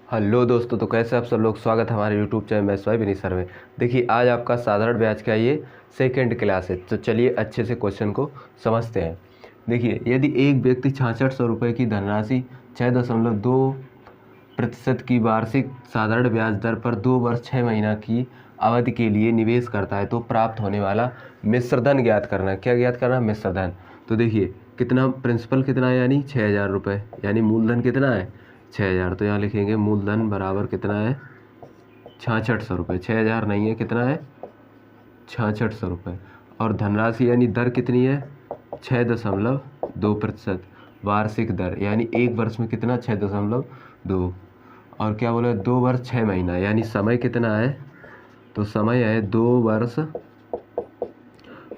Hello दोस्तों, तो कैसे आप सब लोग। स्वागत है हमारे यूट्यूब चैनल में स्वाइप सर में। देखिए, आज आपका साधारण ब्याज का ये सेकंड क्लास है। तो चलिए अच्छे से क्वेश्चन को समझते हैं। देखिए, यदि एक व्यक्ति 6600 रुपये की धनराशि 6.2% की वार्षिक साधारण ब्याज दर पर 2 वर्ष 6 महीना की अवधि के लिए निवेश करता है तो प्राप्त होने वाला मिश्र धन ज्ञात करना है। क्या ज्ञात करना है? मिश्र धन। तो देखिए, कितना प्रिंसिपल कितना है, यानी 6000 रुपये, यानी मूलधन कितना है 6000। तो यहाँ लिखेंगे मूलधन बराबर कितना है 6600 रुपये। 6000 नहीं है, कितना है 6600 रुपये। और धनराशि यानी दर कितनी है 6.2% वार्षिक दर, यानी एक वर्ष में कितना 6.2। और क्या बोला 2 वर्ष 6 महीना, यानी समय कितना है, तो समय है 2 वर्ष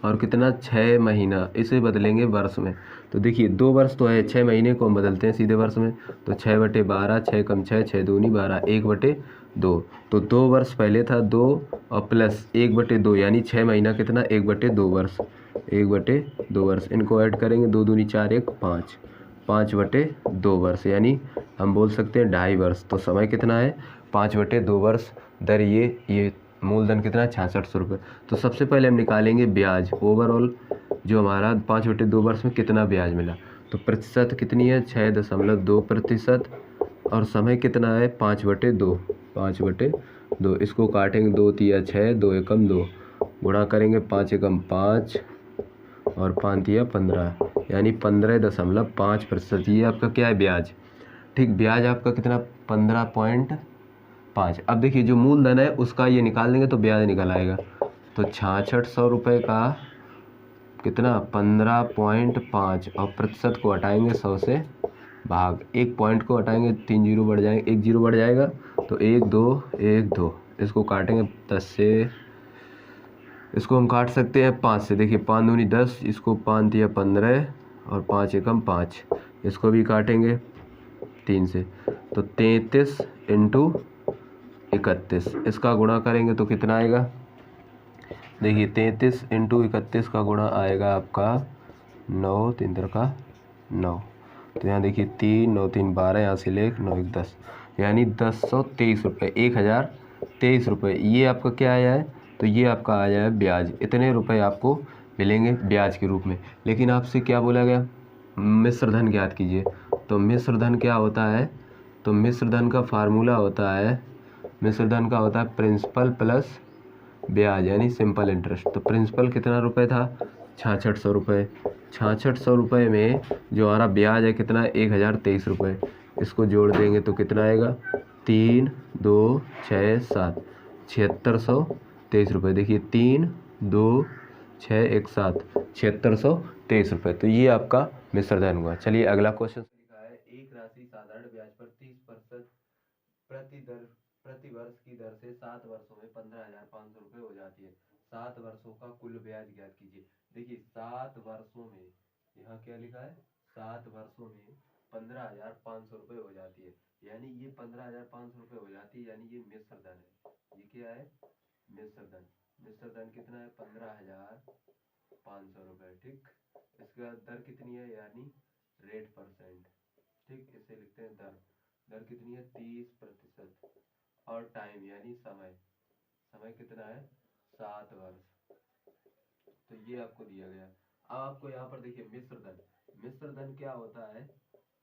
और कितना 6 महीना। इसे बदलेंगे वर्ष में। तो देखिए 2 वर्ष तो है, 6 महीने को हम बदलते हैं सीधे वर्ष में। तो 6/12, 6 कम 6, 6 दूनी 12, 1/2। तो 2 वर्ष पहले था 2 और प्लस 1/2, यानी 6 महीना कितना 1/2 वर्ष। 1/2 वर्ष, इनको ऐड करेंगे, 2 दूनी 4, 1 5, 5/2 वर्ष, यानी हम बोल सकते हैं 2.5 वर्ष। तो समय कितना है 5/2 वर्ष। दर ये मूलधन कितना है 6600 रुपये। तो सबसे पहले हम निकालेंगे ब्याज ओवरऑल, जो हमारा 5/2 वर्ष में कितना ब्याज मिला। तो प्रतिशत कितनी है 6.2%। और समय कितना है 5/2, 5/2। इसको काटेंगे, 2 तिया 6, 2 एकम 2, गुणा करेंगे 5 एकम 5 और 5 तिया 15, यानी 15.5%। ये आपका क्या है ब्याज। ठीक, ब्याज आपका कितना 15.5। अब देखिए, जो मूलधन है उसका ये निकाल देंगे तो ब्याज निकल आएगा। तो 6600 रुपये का कितना 15.5, और प्रतिशत को हटाएंगे 100 से भाग, एक पॉइंट को हटाएंगे 3 जीरो बढ़ जाएंगे, 1 जीरो बढ़ जाएगा। तो 1 2 1 2, इसको काटेंगे 10 से, इसको हम काट सकते हैं 5 से। देखिए 5 दूनी 10, इसको 5 तिया 15 और 5 एकम 5, इसको भी काटेंगे 3 से। तो 33 इंटू 31, इसका गुणा करेंगे तो कितना आएगा। देखिए 33 इंटू 31 का गुणा आएगा आपका 9 3 का 9। तो यहाँ देखिए 3 9 3 12, यहाँ से ले 9 1 10, यानी 1023 रुपये, 1023 रुपये। ये आपका क्या आया है, तो ये आपका आया है ब्याज। इतने रुपए आपको मिलेंगे ब्याज के रूप में। लेकिन आपसे क्या बोला गया, मिश्र धन ज्ञात कीजिए। तो मिश्र धन क्या होता है, तो मिश्र धन का फार्मूला होता है, मिश्र धन का होता है प्रिंसिपल प्लस ब्याज, यानी सिंपल इंटरेस्ट। तो प्रिंसिपल कितना रुपए था 6600 रुपये। 6600 रुपये में जो हमारा ब्याज है कितना 1023 रुपये। इसको जोड़ देंगे तो कितना आएगा 3 2 6 7, 7623 रुपये। देखिए 3 2 6 1 7, 7623 रुपये। तो ये आपका मिश्र धन हुआ। चलिए अगला क्वेश्चन लिखा है, एक राशि साधारण ब्याज पर 30% प्रति वर्ष की दर से 7 वर्षों में 15,500 रुपये हो जाती है। 7 वर्षों का कुल ब्याज ज्ञात कीजिए। देखिए 7 वर्षों में, यहाँ क्या लिखा है 7 वर्षों में 15,500 रुपये हो जाती है, यानी ये 15,500 रुपये हो जाती है, यानी ये मिश्र धन है। ये क्या है मिश्र धन। मिश्र धन कितना है 15,500 रुपये। ठीक, इसके बाद दर कितनी है, यानी रेट परसेंट। ठीक, इसे लिखते हैं दर। दर कितनी है 30%। और टाइम यानी समय, समय कितना है 7 वर्ष। तो ये आपको दिया गया। अब आपको यहाँ पर देखिए मिश्र धन, मिश्र धन क्या होता है,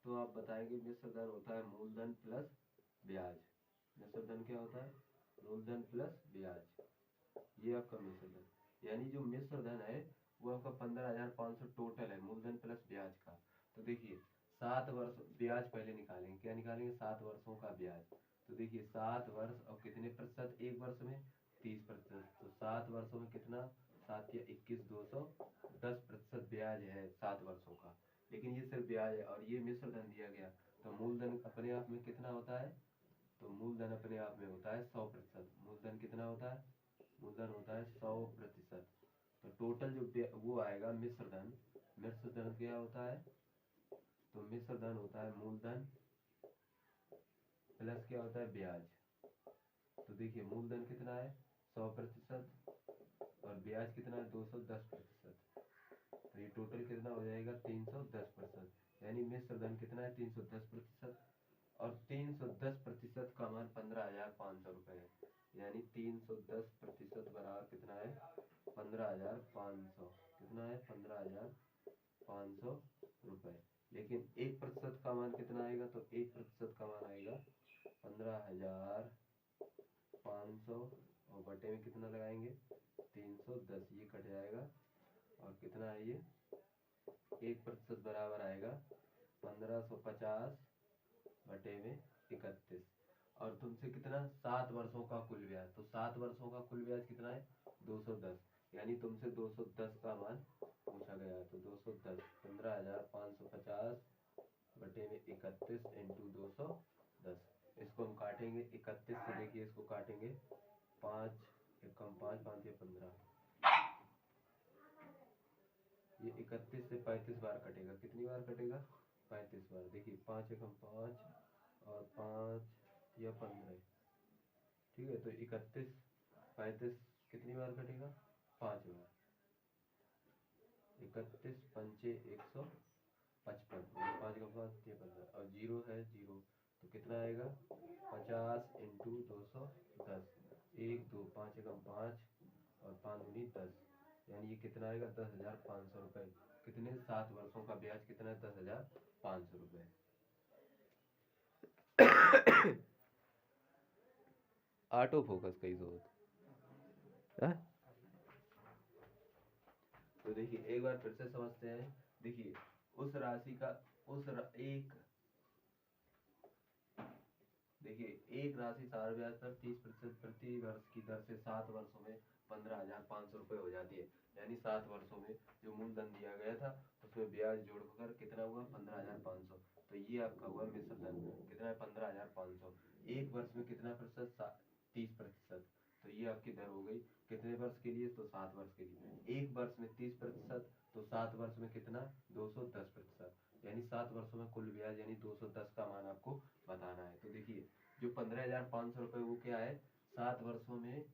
तो आप बताएंगे मिश्र धन होता है मूलधन प्लस ब्याज। मिश्र धन क्या होता है, मूलधन प्लस ब्याज। ये आपका मिश्र धन, यानी जो मिश्र धन है वो आपका 15,500 टोटल है, मूलधन प्लस ब्याज का। तो देखिए 7 वर्ष ब्याज पहले निकालेंगे, क्या निकालेंगे 7 वर्षों का ब्याज। तो देखिए 7 वर्ष और कितने प्रतिशत, एक वर्ष में 30%। तो 7 वर्षों में कितना 7 या 21 210% ब्याज है 7 वर्षों का। लेकिन ये सिर्फ ब्याज है और ये मिश्र धन दिया गया। तो मूलधन अपने आप में कितना होता है, तो मूलधन अपने आप में होता है 100%। मूलधन कितना होता है, मूलधन होता है 100%। तो टोटल जो वो आएगा मिश्र धन, मिश्र धन क्या होता है, तो मिश्र धन होता है मूलधन प्लस क्या होता है ब्याज। तो देखिए मूलधन कितना है 100% और ब्याज कितना है 210%। तो ये टोटल कितना हो जाएगा 310%, यानी मिश्र धन कितना है 310%। और 310% का यानी 310% बराबर कितना है 15,500। कितना है 15,500 रुपये। लेकिन 1% का मान कितना आएगा, तो 1% का मान आएगा 15,500 और बटे में कितना लगाएंगे 310, ये कट जाएगा और कितना है ये 1% बराबर आएगा 1550 बटे में 31। और तुमसे कितना 7 वर्षों का कुल ब्याज, तो 7 वर्षों का कुल ब्याज कितना है 210, यानी तुमसे 210 का मान पूछा गया है। तो 210 15,550 बटे में 31 इंटू 210। इसको हम काटेंगे 31 से, देखिए इसको काटेंगे 5 एकम 5 5 या 15, ये 31 से 35 बार कटेगा। कितनी बार कटेगा 35 बार। देखिए 5 एकम 5 और 5 या 15, ठीक है। तो 31 35 कितनी बार कटेगा 5 बार। 31 पंचे 155, 5 का 5 या 15 और जीरो है जीरो, तो कितना आएगा 50 इंटू 210, 1 2 5 एकम 5 और 5 दूनी 10, यानी ये कितना आएगा 10,500 रुपये। कितने 7 वर्षों का ब्याज कितना है 10,500 रुपये। ऑटो फोकस कई जरूरत है। तो देखिए एक बार फिर से समझते हैं। देखिए उस राशि का एक राशि सार ब्याज पर 30% प्रति वर्ष की दर से 7 वर्षों में 15,500 रुपये हो जाती है। यानी 7 वर्षों में जो मूलधन दिया गया था उसमें ब्याज जोड़कर कितना हुआ 15,500। तो ये आपका हुआ मिश्र धन, कितना है 15,500। एक वर्ष में कितना प्रतिशत 30%, तो ये आपकी दर हो गई कितने वर्ष के लिए, तो 7 वर्ष के लिए। एक वर्ष में 30%, तो 7 वर्ष में कितना 210%, यानी 7 वर्षों में कुल ब्याज यानी 210 का मान आपको बताना है। तो देखिए जो 15,500 रुपये वो क्या है 7 वर्षों में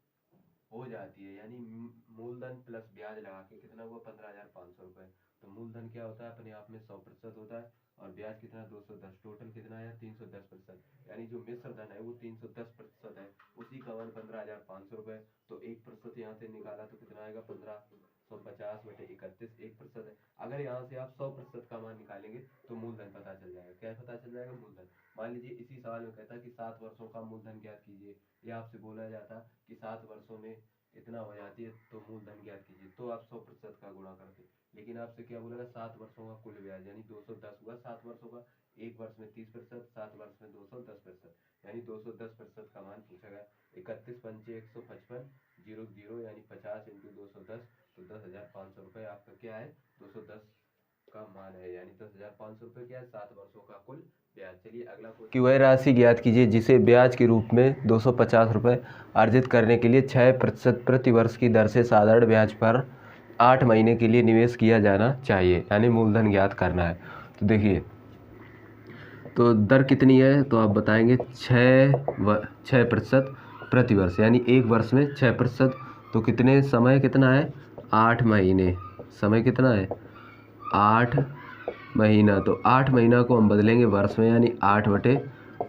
हो जाती है, यानी मूलधन प्लस ब्याज लगा के कितना हुआ 15,500 रुपये। तो मूलधन क्या होता है अपने आप में 100% होता है और ब्याज कितना 210, टोटल कितना है 310%, यानी जो मिश्र धन है वो 310% है, उसी का मान 15,500 रुपये। तो 1% यहाँ से निकाला तो कितना आएगा 1550 बटे 31, 1% है। अगर यहाँ से आप 100% का मान निकालेंगे तो मूलधन पता चल जाएगा। क्या पता चल जाएगा मूलधन। मान लीजिए इसी सवाल में कहता है कि 7 वर्षों का मूलधन ज्ञात कीजिए, या आपसे बोला जाता कि 7 वर्षों में इतना हो जाती है तो मूलधन ज्ञात कीजिए, तो आप 100% का गुणा करते। लेकिन आपसे क्या बोलेगा 7 वर्षों का कुल ब्याज यानी 210 हुआ 7 वर्षों का, एक वर्ष में 30%, 7 वर्ष में 210%, यानी 210% का मान पूछा गया। 31 पंचे 155 जीरो जीरो यानी 50 इंटू 210, तो 10,500 रुपये आपका क्या है 210 का मान है, यानी 10,500 रुपये क्या है 7 वर्षों का कुल ब्याज। चलिए अगला कि वह राशि ज्ञात कीजिए जिसे ब्याज के रूप में 250 रुपये अर्जित करने के लिए 6% प्रति वर्ष की दर से साधारण ब्याज पर 8 महीने के लिए निवेश किया जाना चाहिए, यानी मूलधन ज्ञात करना है। तो देखिए तो दर कितनी है, तो आप बताएंगे 6% प्रति वर्ष, यानी एक वर्ष में 6%, तो कितने समय कितना है 8 महीने, समय कितना है 8 महीना। तो 8 महीना को हम बदलेंगे वर्ष में, यानी 8 बटे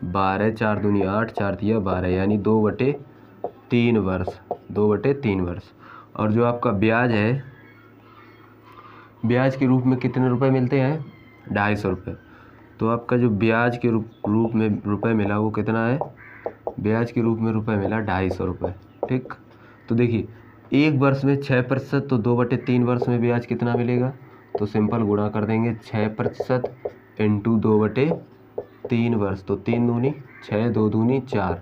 12, 4 दूनी 8, 4 दिया 12, यानी 2 बटे 3 वर्ष, 2 बटे 3 वर्ष। और जो आपका ब्याज है, ब्याज के रूप में कितने रुपए मिलते हैं 250 रुपये। तो आपका जो ब्याज के रूप में रुपए मिला वो कितना है, ब्याज के रूप में रुपए मिला 250 रुपये, ठीक। तो देखिए एक वर्ष में 6%, तो 2 बटे 3 वर्ष में ब्याज कितना मिलेगा, तो सिंपल गुणा कर देंगे 6% इंटू 2 बटे 3 वर्ष, तो 3 दूनी 6, 2 दूनी 4,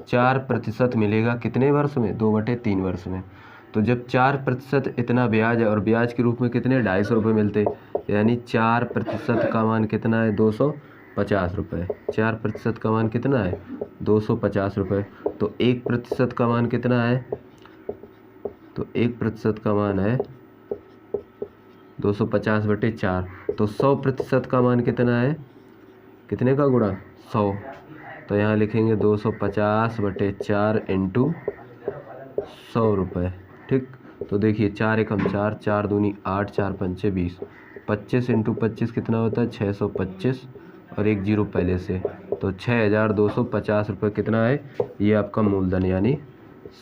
4% मिलेगा कितने वर्ष में 2 बटे 3 वर्ष में। तो जब 4% इतना ब्याज है और ब्याज के रूप में कितने 250 रुपये मिलते, यानी 4% का मान कितना है 250 रुपये, 4% का मान कितना है 250 रुपये। तो 1% का मान कितना है, तो 1% का मान है 250 बटे 4, तो 100% का मान कितना है, कितने का गुणा 100, तो यहाँ लिखेंगे 250 बटे 4 इंटू 100 रुपये, ठीक। तो देखिए 4 एकम 4, 4 दूनी 8, 4 पंचे 20, 25 इंटू 25 कितना होता है 625 और एक जीरो पहले से, तो 6,250 रुपये कितना है ये आपका मूलधन, यानी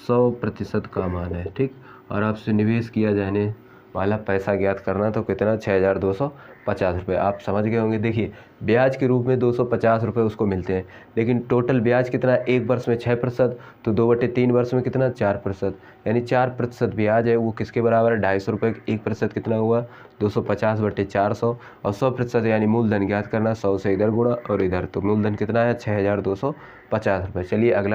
100% का मान है, ठीक। और आपसे निवेश किया जाने वाला पैसा ज्ञात करना, तो कितना 6250 रुपये। आप समझ गए होंगे। देखिए ब्याज के रूप में 250 रुपये उसको मिलते हैं, लेकिन टोटल ब्याज कितना, एक वर्ष में 6%, तो 2/3 वर्ष में कितना 4%, यानी 4% ब्याज है वो किसके बराबर है, 250 रुपये। 1% कितना हुआ 250/400, और 100% यानी मूलधन ज्ञात करना, 100 से इधर गुणा और इधर, तो मूलधन कितना है 6250 रुपये। चलिए अगला